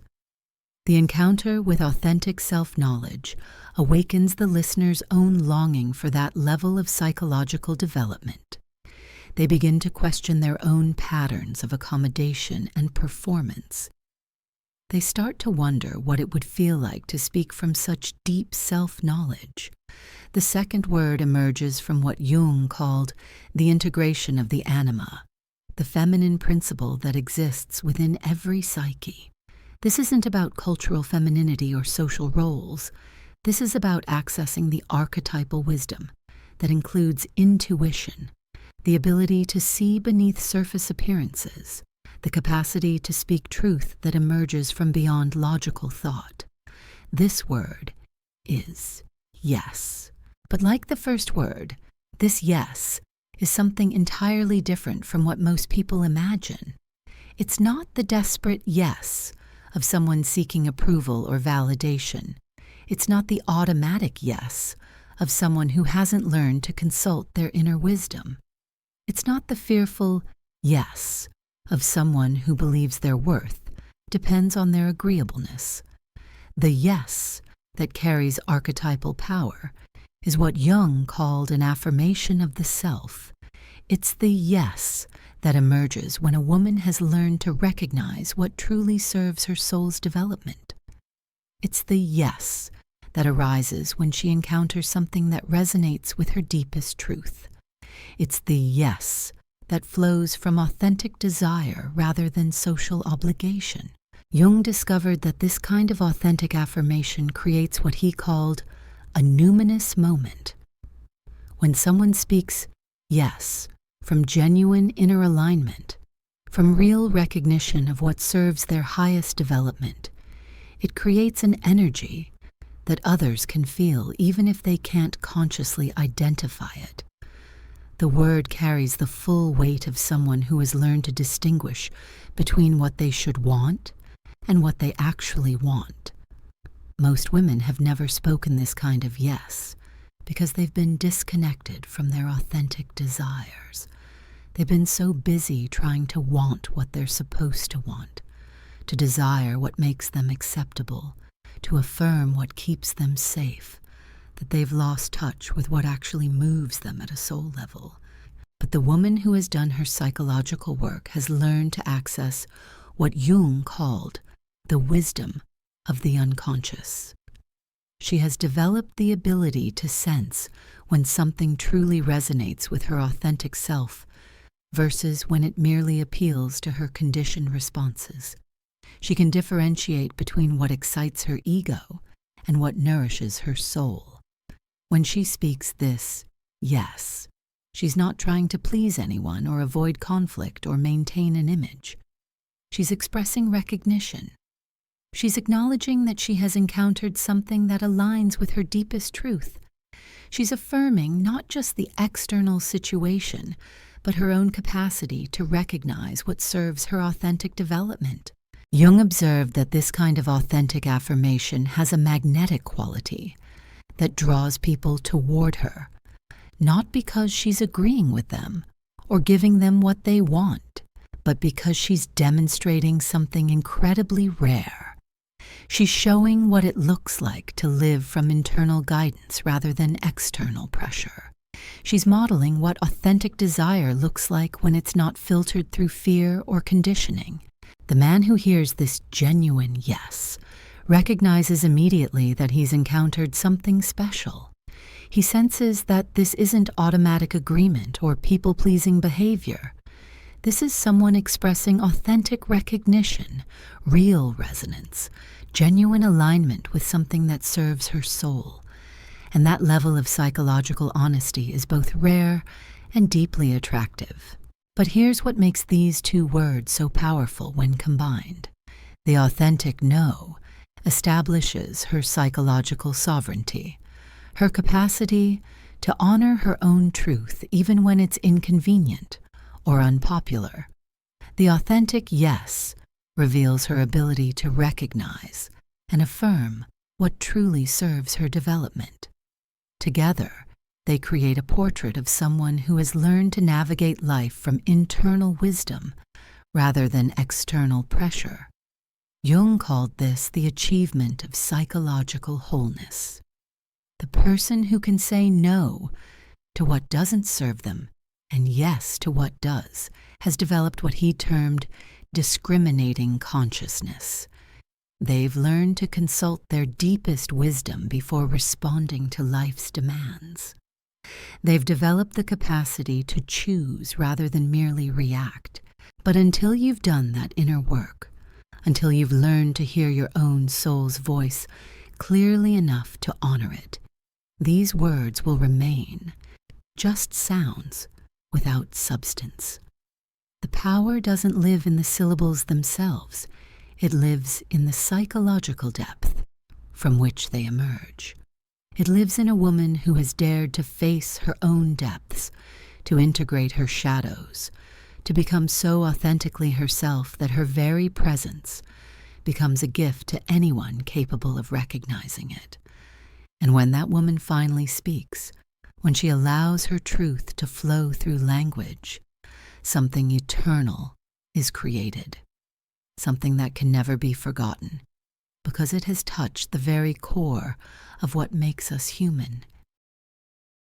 The encounter with authentic self-knowledge awakens the listener's own longing for that level of psychological development. They begin to question their own patterns of accommodation and performance. They start to wonder what it would feel like to speak from such deep self-knowledge. The second word emerges from what Jung called the integration of the anima, the feminine principle that exists within every psyche. This isn't about cultural femininity or social roles. This is about accessing the archetypal wisdom that includes intuition, the ability to see beneath surface appearances, the capacity to speak truth that emerges from beyond logical thought. This word is yes. But like the first word, this yes is something entirely different from what most people imagine. It's not the desperate yes of someone seeking approval or validation. It's not the automatic yes of someone who hasn't learned to consult their inner wisdom. It's not the fearful yes of someone who believes their worth depends on their agreeableness. The yes that carries archetypal power is what Jung called an affirmation of the self. It's the yes that emerges when a woman has learned to recognize what truly serves her soul's development. It's the yes that arises when she encounters something that resonates with her deepest truth. It's the yes that flows from authentic desire rather than social obligation. Jung discovered that this kind of authentic affirmation creates what he called a numinous moment. When someone speaks yes from genuine inner alignment, from real recognition of what serves their highest development, it creates an energy that others can feel even if they can't consciously identify it. The word carries the full weight of someone who has learned to distinguish between what they should want and what they actually want. Most women have never spoken this kind of yes because they've been disconnected from their authentic desires. They've been so busy trying to want what they're supposed to want, to desire what makes them acceptable, to affirm what keeps them safe, that they've lost touch with what actually moves them at a soul level. But the woman who has done her psychological work has learned to access what Jung called the wisdom of the unconscious. She has developed the ability to sense when something truly resonates with her authentic self versus when it merely appeals to her conditioned responses. She can differentiate between what excites her ego and what nourishes her soul. When she speaks this yes, she's not trying to please anyone or avoid conflict or maintain an image. She's expressing recognition. She's acknowledging that she has encountered something that aligns with her deepest truth. She's affirming not just the external situation, but her own capacity to recognize what serves her authentic development. Jung observed that this kind of authentic affirmation has a magnetic quality. that draws people toward her, not because she's agreeing with them or giving them what they want, but because she's demonstrating something incredibly rare. She's showing what it looks like to live from internal guidance rather than external pressure. She's modeling what authentic desire looks like when it's not filtered through fear or conditioning. The man who hears this genuine yes recognizes immediately that he's encountered something special. He senses that this isn't automatic agreement or people-pleasing behavior. This is someone expressing authentic recognition, real resonance, genuine alignment with something that serves her soul. And that level of psychological honesty is both rare and deeply attractive. But here's what makes these two words so powerful when combined. The authentic no establishes her psychological sovereignty, her capacity to honor her own truth even when it's inconvenient or unpopular. The authentic yes reveals her ability to recognize and affirm what truly serves her development. Together, they create a portrait of someone who has learned to navigate life from internal wisdom rather than external pressure. Jung called this the achievement of psychological wholeness. The person who can say no to what doesn't serve them and yes to what does has developed what he termed discriminating consciousness. They've learned to consult their deepest wisdom before responding to life's demands. They've developed the capacity to choose rather than merely react. But until you've done that inner work, until you've learned to hear your own soul's voice clearly enough to honor it, these words will remain just sounds without substance. The power doesn't live in the syllables themselves. It lives in the psychological depth from which they emerge. It lives in a woman who has dared to face her own depths, to integrate her shadows, to become so authentically herself that her very presence becomes a gift to anyone capable of recognizing it. And when that woman finally speaks, when she allows her truth to flow through language, something eternal is created. Something that can never be forgotten, because it has touched the very core of what makes us human.